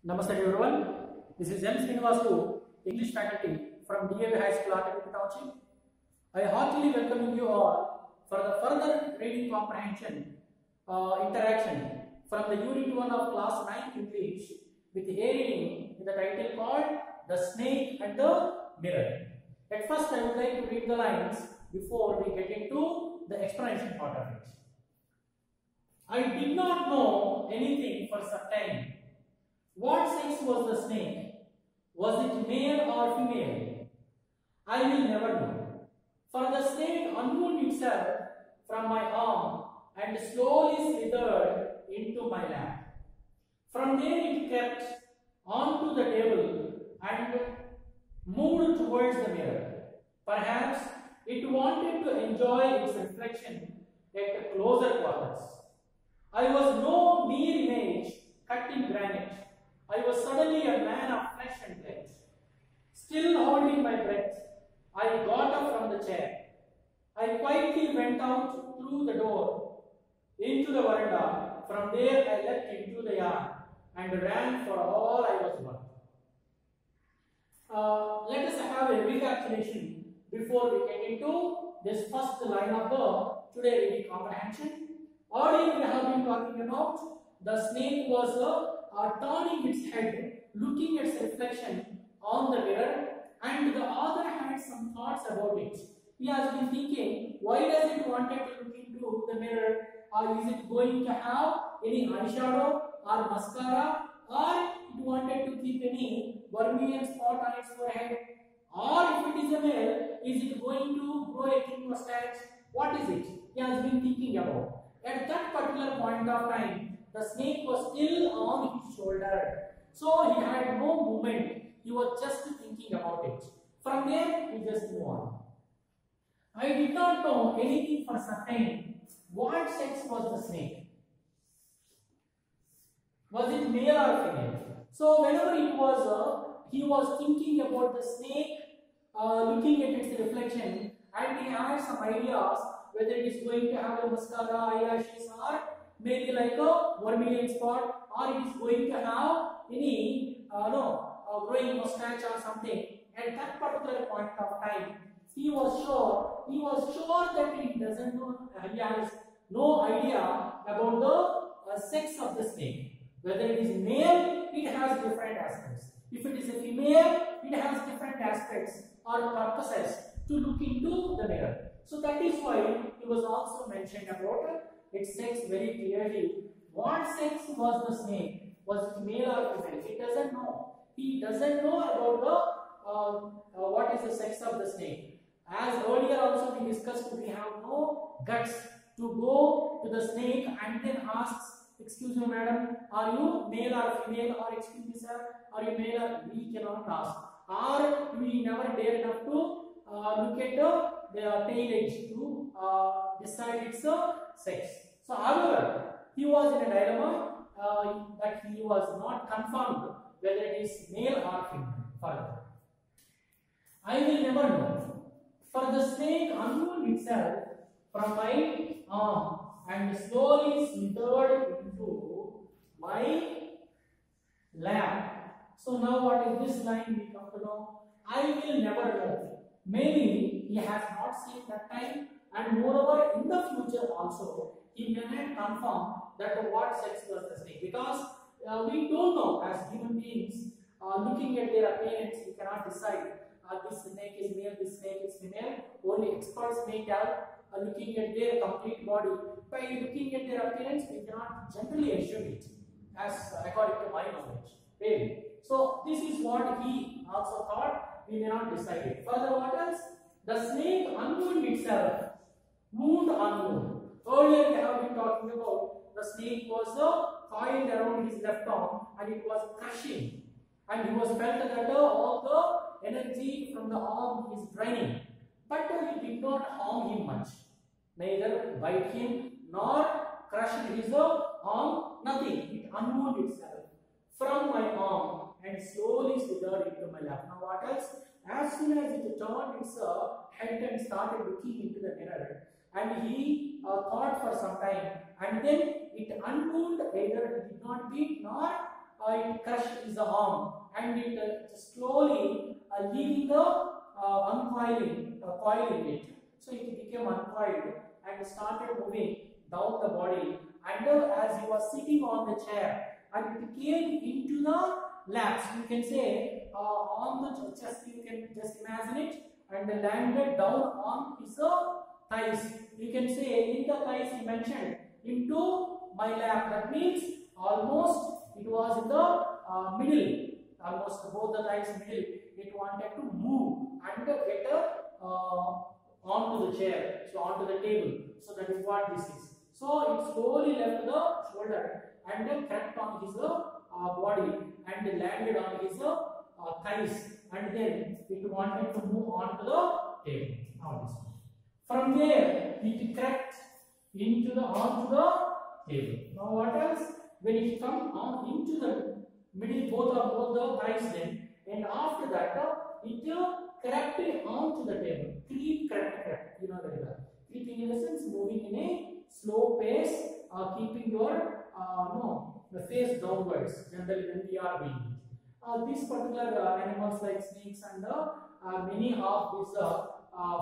Namaste everyone. This is M. Srinivasu, English faculty from DAV High School, Article Township. I heartily welcome you all for the further reading comprehension interaction from the Unit 1 of Class 9 English with a reading with the title called The Snake and the Mirror. At first, I would like to read the lines before we get into the explanation part of it. I did not know anything for some time. What sex was the snake? Was it male or female? I will never know. For the snake unwound itself from my arm and slowly slithered into my lap. From there it crept onto the table and moved towards the mirror. Perhaps it wanted to enjoy its reflection at closer quarters. I was no mere image cut in granite. I was suddenly a man of flesh and blood. Still holding my breath, I got up from the chair. I quietly went out through the door into the veranda. From there I leapt into the yard and ran for all I was worth. Let us have a recapitulation before we get into this first line of the today reading comprehension. Earlier we have been talking about the snake was turning its head, looking at its reflection on the mirror, and the author had some thoughts about it. He has been thinking, why does it wanted to look into the mirror? Or is it going to have any eyeshadow or mascara? Or it wanted to keep any vermilion spot on its forehead? Or if it is a male, is it going to grow a thin mustache? What is it? He has been thinking about. At that particular point of time, the snake was still on his shoulder. So he had no movement. He was just thinking about it. From there, he just moved on. I did not know anything for certain. What sex was the snake? Was it male or female? So whenever he was thinking about the snake, looking at its reflection, and he had some ideas whether it is going to have a mascara, eyelashes, or maybe like a vermilion spot, or it is going to have any growing mustache or something. At that particular point of time, he was sure that he doesn't know, he has no idea about the sex of the snake. Whether it is male, it has different aspects. If it is a female, it has different aspects or purposes to look into the mirror. So that is why he was also mentioned about its sex very clearly. What sex was the snake? Was it male or female? He doesn't know. He doesn't know about what is the sex of the snake. As earlier also we discussed, we have no guts to go to the snake and then ask, excuse me madam, are you male or female, or excuse me sir, are you male or, we cannot ask. Or we never dare enough to look at the tail edge to decide its sex. So however, he was in a dilemma that he was not confirmed whether it is male or female. Further, I will never know. For the snake unwound itself from my arm and slowly slithered into my lap. So now what is this line we come to know? I will never know. Maybe he has not seen that time, and moreover in the future also he may not confirm that what sex was the snake, because we don't know as human beings. Looking at their appearance, we cannot decide this snake is male, this snake is female. Only experts may tell looking at their complete body. By looking at their appearance, we cannot generally assume it, as according to my knowledge. Really. So this is what he also thought. We may not decide it. Further, what else? The snake unwound itself. Wound, unwound. Earlier we have been talking about the snake was coiled around his left arm and it was crushing. And he was felt that all the energy from the arm is draining. But it did not harm him much. Neither bite him nor crushed his arm. Nothing. It unwound itself from my arm and slowly slithered into my lap. Now what else? As soon as it turned its head and started looking into the mirror, and he thought for some time, and then it unwound, either it did not beat nor it crushed his arm, and it slowly leaving the coiling it. So it became uncoiled and started moving down the body, and as he was sitting on the chair, and it came into the laps, you can say on the chest, you can just imagine it, and landed down on his thighs. You can say in the thighs, he mentioned into my lap. That means almost it was in the middle, almost both the thighs middle. It wanted to move and get onto the chair, so onto the table. So that is what this is. So it slowly left the shoulder and then crept on his body and landed on his thighs, and then it wanted to move onto the table. Now this one. From there, it crept onto the table. Now what else? When it come on into the middle, both the thighs, then, and after that, it crept onto the table. Crept. You know very well. Creeping in the sense moving in a slow pace, keeping your the face downwards. Generally, when we are doing it. These particular animals like snakes and many of these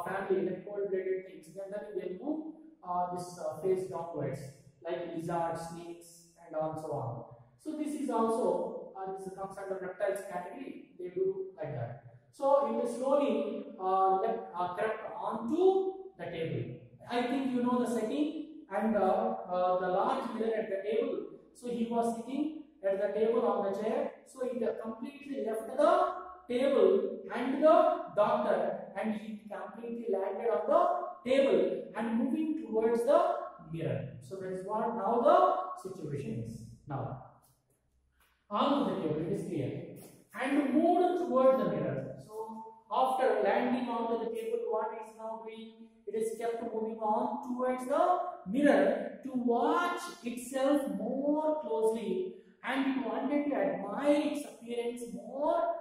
family like cold-blooded things, generally they move this face downwards, like lizards, snakes, and so on. So this is also this comes under reptiles category. They do like that. So it slowly crept onto the table. I think you know the setting, and the large mirror at the table. So he was sitting at the table on the chair. So it completely left the table and the doctor, and he completely landed on the table and moving towards the mirror. So that is what now the situation is. Now onto the table, it is clear, and moved towards the mirror. So after landing onto the table, what is now doing? It is kept moving on towards the mirror to watch itself more closely, and it wanted to admire its appearance more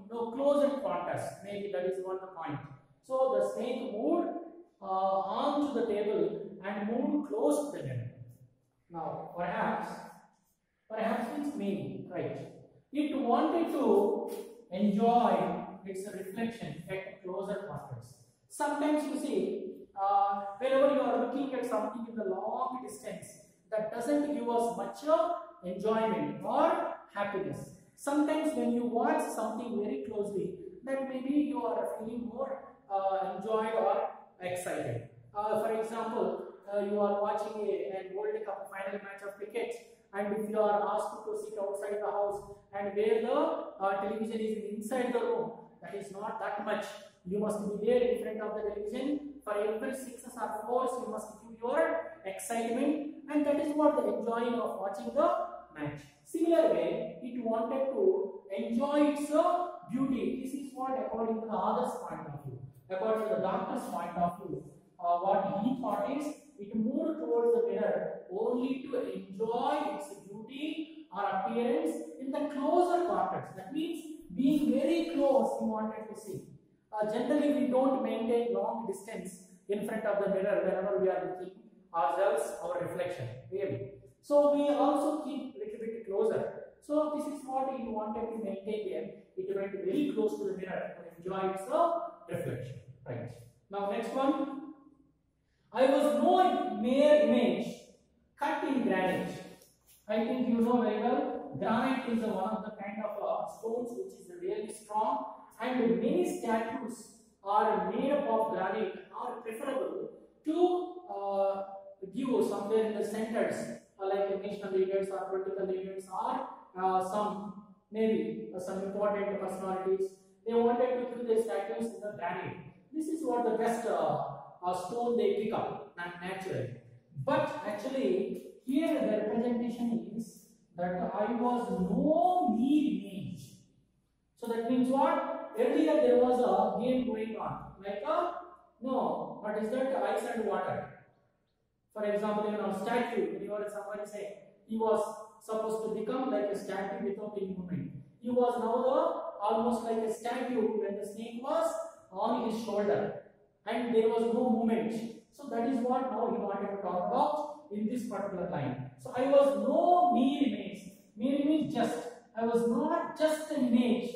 closer contrast. Maybe that is one the point. So the snake moved onto the table and moved close to the mirror. Now perhaps its meaning, right? It wanted to enjoy its reflection at closer contrast. Sometimes you see, whenever you are looking at something in the long distance, that doesn't give us much enjoyment or happiness. Sometimes when you watch something very closely, that maybe you are feeling more enjoyed or excited. For example, you are watching a World Cup final match of cricket, and if you are asked to sit outside the house and where the television is inside the room, that is not that much. You must be there in front of the television. For every 6s or 4s, you must give your excitement, and that is what the enjoying of watching the match. Similar way, it wanted to enjoy its beauty. This is what, according to the other's point of view, according to the doctor's point of view, what he thought is, it moved towards the mirror only to enjoy its beauty or appearance in the closer quarters. That means being very close, he wanted to see. Generally, we don't maintain long distance in front of the mirror whenever we are looking ourselves, our reflection, really. So we also keep little bit closer. So this is what he wanted to maintain here. It went very close to the mirror to enjoy its reflection. Right. Now next one. I was no mere image cut in granite. I think you know very well. Granite is one of the kind of stones which is really strong, and many statues are made up of granite are preferable to give somewhere in the centers, like the national leaders or political leaders or some maybe some important personalities. They wanted to give their statues in the granite. This is what the best stone they pick up naturally. But actually, here the representation is that I was no mere image. So that means what? Earlier there was a game going on, like what is that? Ice and water. For example, statue. You heard somebody say he was supposed to become like a statue without any movement. He was now almost like a statue when the snake was on his shoulder, and there was no movement. So that is what now he wanted to talk about in this particular line. So I was no mere image. Mere means just. I was not just an image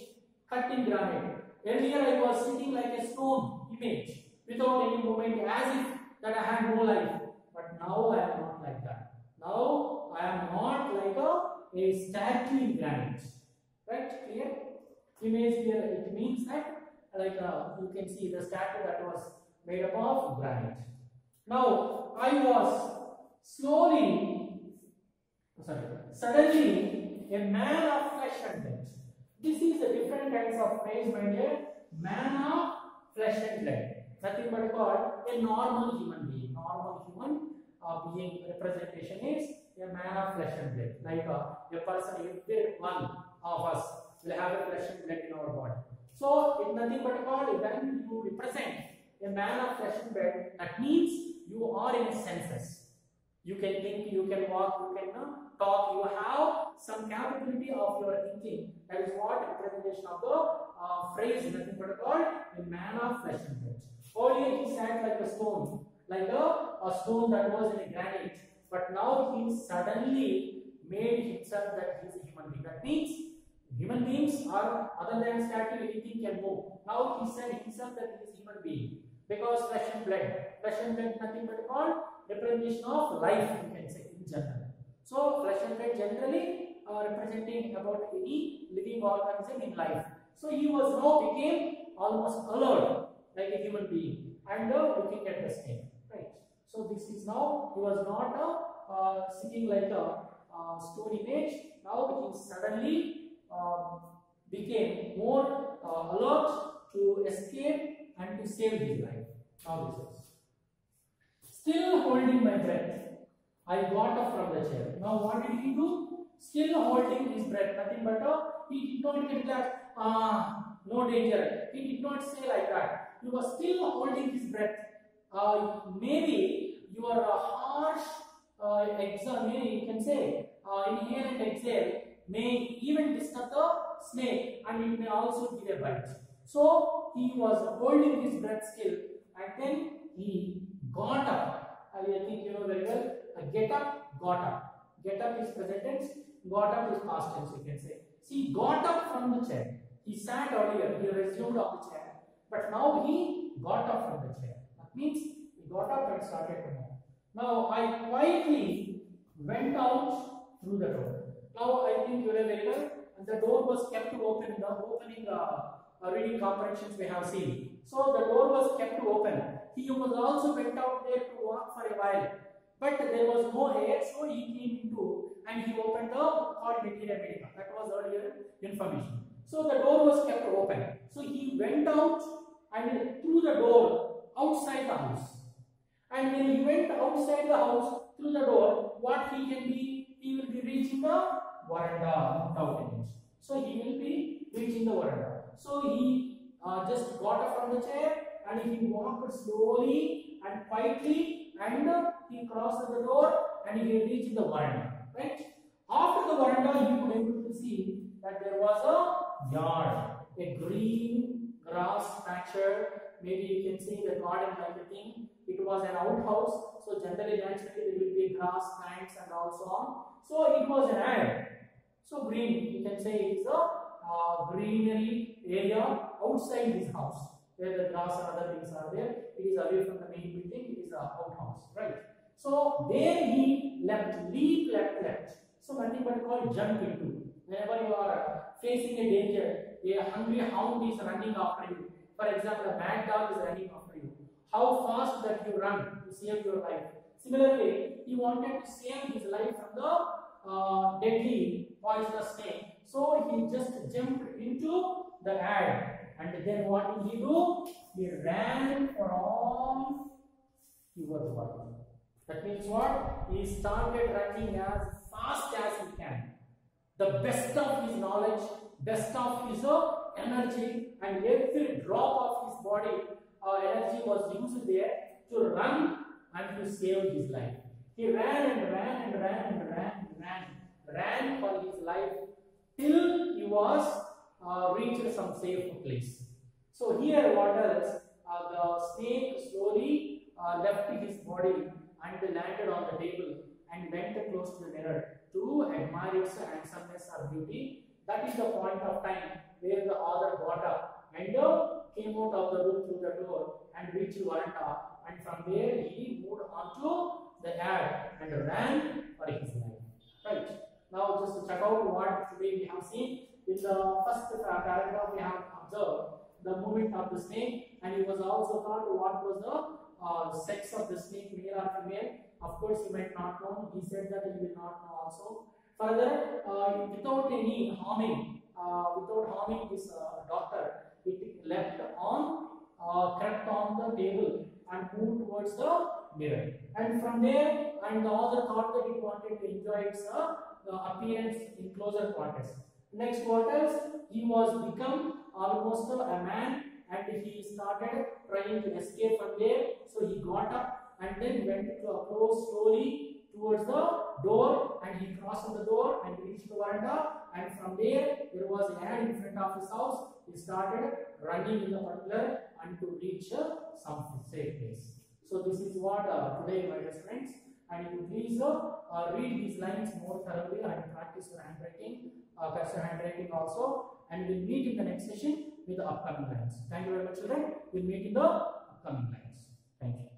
cut in granite. Earlier I was sitting like a stone image without any movement, as if that I had no life. But now I am not like that. Now I am not like a statue in granite. Right? Clear? Image here, it means that like you can see the statue that was made up of granite. Now I was suddenly a man of flesh and blood. This is a different kinds of phrase, my dear. Man of flesh and blood. Nothing but called a normal human being. Normal human being representation is a man of flesh and blood. Like a person, every one of us will have a flesh and blood in our body. So it's nothing but called when you represent a man of flesh and blood, that means you are in a senses. You can think, you can walk, you can talk, you have some capability of your thinking. That is what representation of the phrase, nothing but called a man of flesh and blood. Earlier he sat like a stone, like a stone that was in a granite. But now he suddenly made himself that he is a human being. That means human beings are, other than statue, anything can move. Now he said himself that he is a human being. Because flesh and blood, nothing but called representation of life, you can say in general. So flesh and blood generally representing about any living organism in life. So he was now became almost alert like a human being and looking at the snake, right? So this is now, he was not sitting like a stone image. Now he suddenly became more alert to escape and to save his life. Now this is. Still holding my breath, I got up from the chair. Now what did he do? Still holding his breath, nothing but he did not get that, no danger. He did not say like that. He was still holding his breath. Maybe your harsh exhale, maybe you can say inhale and exhale may even disturb the snake and it may also give a bite. So he was holding his breath still and then he got up. I think you know very well. Get up, got up. Get up is present tense, got up is past tense, you can say. See, got up from the chair. He sat earlier, he resumed on the chair. But now he got up from the chair. That means he got up and started to move. Now I quietly went out through the door. Now I think you know very well. And the door was kept open in the opening reading comprehensions we have seen. So the door was kept open. He was also went out there to walk for a while. But there was no air, so he came into and he opened the called Materia Medica. That was earlier information. So the door was kept open. So he went out and through the door outside the house. And when he went outside the house through the door, what he can be, he will be reaching the veranda without image. So he will be reaching the veranda. So he just got up from the chair and he walked slowly and quietly and he crossed the door and he reached the veranda. Right? After the veranda, he could able to see that there was a yard, a green grass patcher. Maybe you can see the garden like a thing. It was an outhouse, so generally naturally there will be grass, plants and also on. So it was an ad. So green, you can say it's a greenery area outside his house, where the grass and other things are there. It is away from the main building, it is a outhouse, right? So there he left, leap, left. So nothing but called jump into. Whenever you are facing a danger, a hungry hound is running after you. For example, a mad dog is running after you. How fast that you run to save your life. Similarly, he wanted to save his life from the deadly poisonous snake. So he just jumped into the ad. And then what did he do? He ran from your body. That means what? He started running as fast as he can. The best of his knowledge, best of his energy, and every drop of his body energy was used there to run and to save his life. He ran and ran for his life till he was reached some safe place. So here what else? The snake slowly left his body and landed on the table and went close to the mirror to admire its handsomeness or beauty. That is the point of time where the author got up and came out of the room through the door and reached veranda, and from there he moved on to the ad and ran for his life. Right. Now just check out what today we have seen. In the first paragraph we have observed the movement of the snake, and he was also taught what was the sex of the snake, male or female. Of course he might not know. He said that he will not know also. Further, without any harming, this doctor, it left on, crept on the table and moved towards the mirror. And from there, and the author thought that it wanted to enjoy its the appearance in closer quarters. Next quarters, he was become almost a man, and he started trying to escape from there. So he got up and then went close slowly towards the door, and he crossed the door and reached the veranda, and from there was an ad in front of his house. He started running in the particular and to reach some safe place. So this is what today, my dear friends, and you please read these lines more thoroughly and practice your handwriting, cursive handwriting also, and we'll meet in the next session with the upcoming lines. Thank you very much, children. We'll meet in the upcoming lines. Thank you.